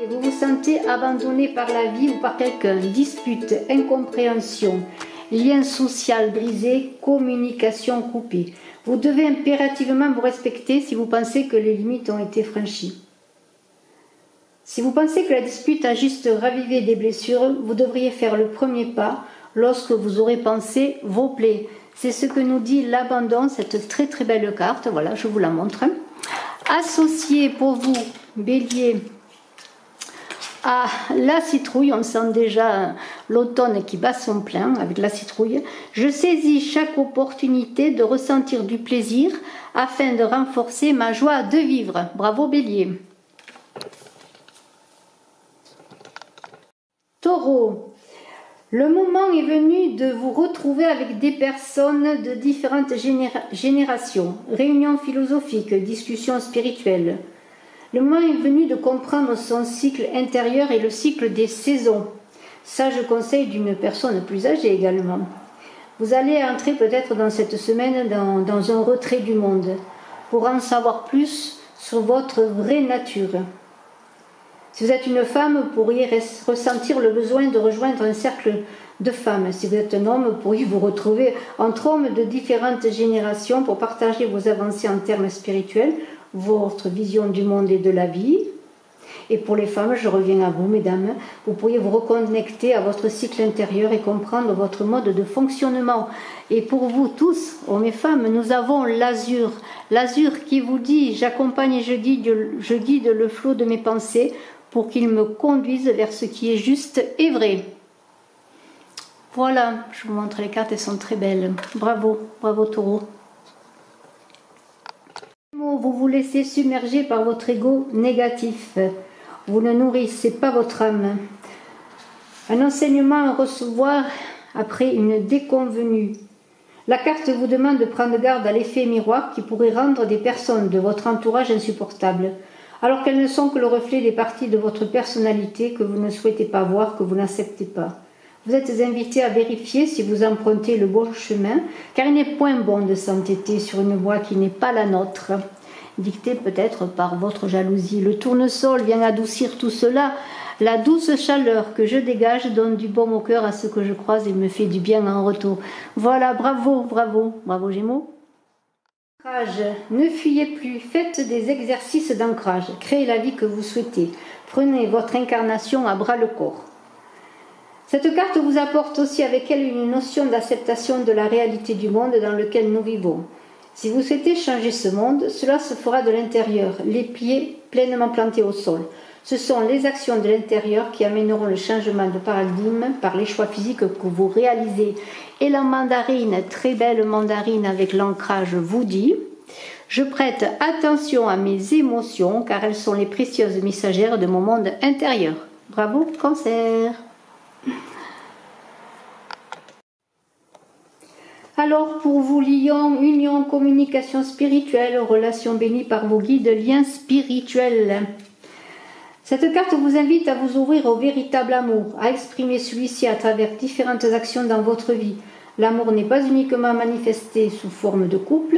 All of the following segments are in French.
Vous vous sentez abandonné par la vie ou par quelqu'un, dispute, incompréhension, lien social brisé, communication coupée. Vous devez impérativement vous respecter si vous pensez que les limites ont été franchies. Si vous pensez que la dispute a juste ravivé des blessures, vous devriez faire le premier pas lorsque vous aurez pensé vos plaies. C'est ce que nous dit l'abandon, cette très très belle carte. Voilà, je vous la montre. Associé pour vous, Bélier, à la citrouille, on sent déjà l'automne qui bat son plein avec la citrouille. Je saisis chaque opportunité de ressentir du plaisir afin de renforcer ma joie de vivre. Bravo Bélier. Taureau, le moment est venu de vous retrouver avec des personnes de différentes générations, réunions philosophiques, discussions spirituelles. Le moment est venu de comprendre son cycle intérieur et le cycle des saisons. Sage conseil d'une personne plus âgée également. Vous allez entrer peut-être dans cette semaine dans un retrait du monde pour en savoir plus sur votre vraie nature. Si vous êtes une femme, vous pourriez ressentir le besoin de rejoindre un cercle de femmes. Si vous êtes un homme, vous pourriez vous retrouver entre hommes de différentes générations pour partager vos avancées en termes spirituels, votre vision du monde et de la vie. Et pour les femmes, je reviens à vous, mesdames, vous pourriez vous reconnecter à votre cycle intérieur et comprendre votre mode de fonctionnement. Et pour vous tous, hommes et femmes, nous avons l'azur. L'azur qui vous dit « J'accompagne et je guide le flot de mes pensées pour qu'il me conduise vers ce qui est juste et vrai. » Voilà, je vous montre les cartes, elles sont très belles. Bravo, bravo Taureau. Vous vous laissez submerger par votre ego négatif. Vous ne nourrissez pas votre âme. Un enseignement à recevoir après une déconvenue. La carte vous demande de prendre garde à l'effet miroir qui pourrait rendre des personnes de votre entourage insupportables, alors qu'elles ne sont que le reflet des parties de votre personnalité que vous ne souhaitez pas voir, que vous n'acceptez pas. Vous êtes invité à vérifier si vous empruntez le bon chemin, car il n'est point bon de s'entêter sur une voie qui n'est pas la nôtre, dictée peut-être par votre jalousie. Le tournesol vient adoucir tout cela. La douce chaleur que je dégage donne du baume au cœur à ce que je croise et me fait du bien en retour. Voilà, bravo, bravo, bravo Gémeaux. Ancrage, ne fuyez plus, faites des exercices d'ancrage, créez la vie que vous souhaitez, prenez votre incarnation à bras le corps. Cette carte vous apporte aussi avec elle une notion d'acceptation de la réalité du monde dans lequel nous vivons. Si vous souhaitez changer ce monde, cela se fera de l'intérieur, les pieds pleinement plantés au sol. Ce sont les actions de l'intérieur qui amèneront le changement de paradigme par les choix physiques que vous réalisez. Et la mandarine, très belle mandarine avec l'ancrage, vous dit « Je prête attention à mes émotions car elles sont les précieuses messagères de mon monde intérieur. » Bravo, Cancer. Alors pour vous, Lion, union, communication spirituelle, relations bénies par vos guides, liens spirituels. Cette carte vous invite à vous ouvrir au véritable amour, à exprimer celui-ci à travers différentes actions dans votre vie. L'amour n'est pas uniquement manifesté sous forme de couple,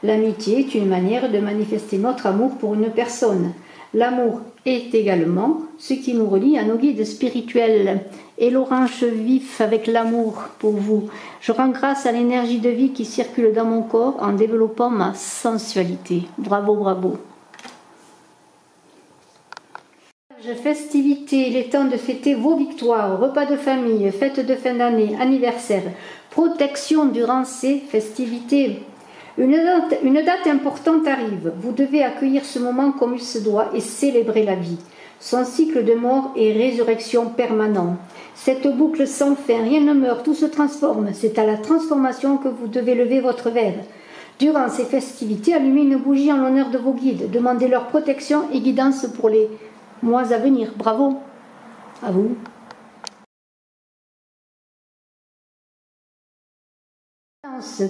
l'amitié est une manière de manifester notre amour pour une personne. L'amour est également ce qui nous relie à nos guides spirituels. Et l'orange vif avec l'amour pour vous. Je rends grâce à l'énergie de vie qui circule dans mon corps en développant ma sensualité. Bravo, bravo. Festivités, il est temps de fêter vos victoires, repas de famille, fêtes de fin d'année, anniversaire, protection durant ces festivités. Une date importante arrive, vous devez accueillir ce moment comme il se doit et célébrer la vie. Son cycle de mort et résurrection permanent. Cette boucle sans fin, rien ne meurt, tout se transforme. C'est à la transformation que vous devez lever votre verre. Durant ces festivités, allumez une bougie en l'honneur de vos guides. Demandez leur protection et guidance pour les mois à venir. Bravo à vous.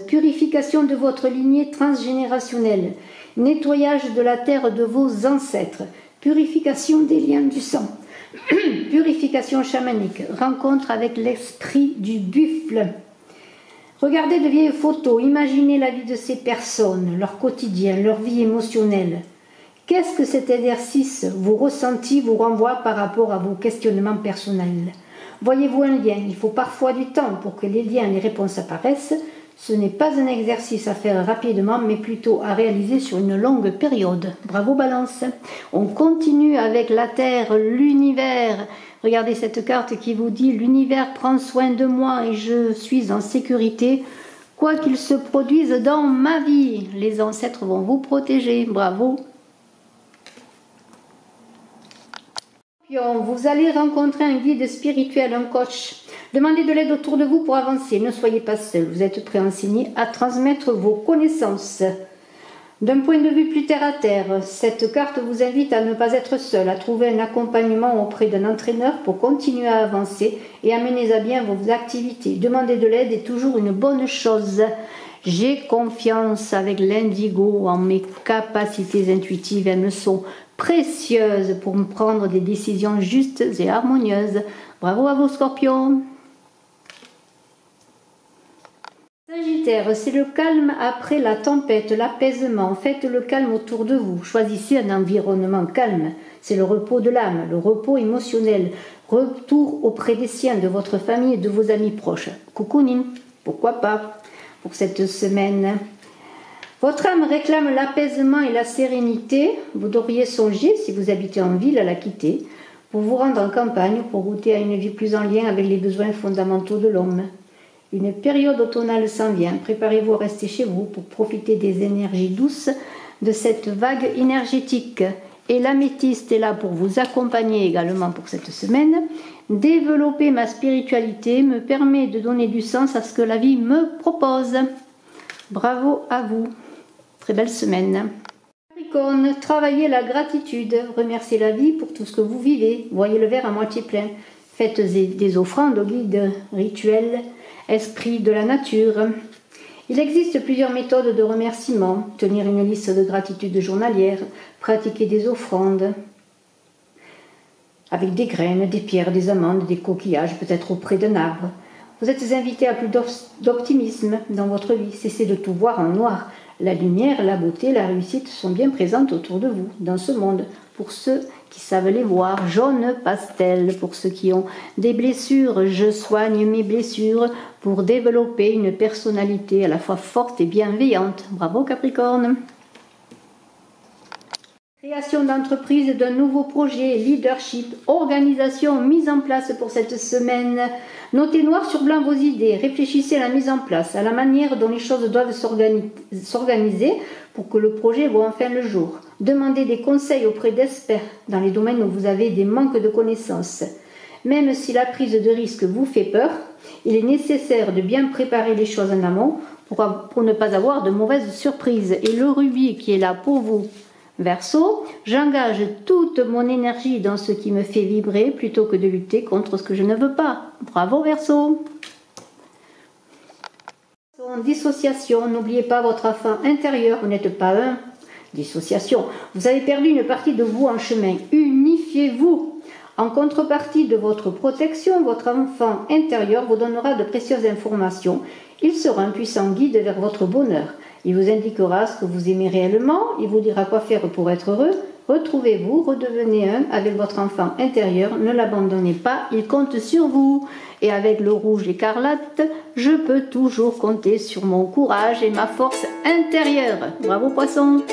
Purification de votre lignée transgénérationnelle. Nettoyage de la terre de vos ancêtres. Purification des liens du sang. Purification chamanique. Rencontre avec l'esprit du buffle. Regardez de vieilles photos. Imaginez la vie de ces personnes, leur quotidien, leur vie émotionnelle. Qu'est-ce que cet exercice, vos ressentis, vous renvoie par rapport à vos questionnements personnels? Voyez-vous un lien? Il faut parfois du temps pour que les liens et les réponses apparaissent. Ce n'est pas un exercice à faire rapidement, mais plutôt à réaliser sur une longue période. Bravo Balance. On continue avec la Terre, l'univers. Regardez cette carte qui vous dit « L'univers prend soin de moi et je suis en sécurité. Quoi qu'il se produise dans ma vie, les ancêtres vont vous protéger. » Bravo. Vous allez rencontrer un guide spirituel, un coach. Demandez de l'aide autour de vous pour avancer. Ne soyez pas seul. Vous êtes prêt à enseigner, à transmettre vos connaissances. D'un point de vue plus terre à terre, cette carte vous invite à ne pas être seul, à trouver un accompagnement auprès d'un entraîneur pour continuer à avancer et à mener à bien vos activités. Demander de l'aide est toujours une bonne chose. J'ai confiance avec l'indigo en mes capacités intuitives. Elles me sont précieuses pour me prendre des décisions justes et harmonieuses. Bravo à vos scorpions. Sagittaire, c'est le calme après la tempête, l'apaisement. Faites le calme autour de vous. Choisissez un environnement calme. C'est le repos de l'âme, le repos émotionnel. Retour auprès des siens, de votre famille et de vos amis proches. Cocooning, pourquoi pas, pour cette semaine. Votre âme réclame l'apaisement et la sérénité. Vous devriez songer, si vous habitez en ville, à la quitter, pour vous rendre en campagne, pour goûter à une vie plus en lien avec les besoins fondamentaux de l'homme. Une période automnale s'en vient. Préparez-vous à rester chez vous pour profiter des énergies douces de cette vague énergétique. Et l'améthyste est là pour vous accompagner également pour cette semaine. Développer ma spiritualité me permet de donner du sens à ce que la vie me propose. Bravo à vous. Très belle semaine. Capricorne, travaillez la gratitude. Remerciez la vie pour tout ce que vous vivez. Voyez le verre à moitié plein. Faites des offrandes aux guides rituels, esprits de la nature. Il existe plusieurs méthodes de remerciement. Tenir une liste de gratitude journalière, pratiquer des offrandes avec des graines, des pierres, des amandes, des coquillages, peut-être auprès d'un arbre. Vous êtes invité à plus d'optimisme dans votre vie. Cessez de tout voir en noir. La lumière, la beauté, la réussite sont bien présentes autour de vous, dans ce monde. Pour ceux qui savent les voir, jaune pastel. Pour ceux qui ont des blessures, je soigne mes blessures pour développer une personnalité à la fois forte et bienveillante. Bravo Capricorne. Création d'entreprise, d'un nouveau projet, leadership, organisation, mise en place pour cette semaine. Notez noir sur blanc vos idées, réfléchissez à la mise en place, à la manière dont les choses doivent s'organiser pour que le projet voie enfin le jour. Demandez des conseils auprès d'experts dans les domaines où vous avez des manques de connaissances. Même si la prise de risque vous fait peur, il est nécessaire de bien préparer les choses en amont pour ne pas avoir de mauvaises surprises. Et le rubis qui est là pour vous, Verseau, j'engage toute mon énergie dans ce qui me fait vibrer plutôt que de lutter contre ce que je ne veux pas. Bravo Verseau. Dissociation, n'oubliez pas votre enfant intérieur, vous n'êtes pas un. Dissociation, vous avez perdu une partie de vous en chemin. Unifiez-vous. En contrepartie de votre protection, votre enfant intérieur vous donnera de précieuses informations. Il sera un puissant guide vers votre bonheur. Il vous indiquera ce que vous aimez réellement, il vous dira quoi faire pour être heureux. Retrouvez-vous, redevenez un avec votre enfant intérieur, ne l'abandonnez pas, il compte sur vous. Et avec le rouge écarlate, je peux toujours compter sur mon courage et ma force intérieure. Bravo Poisson!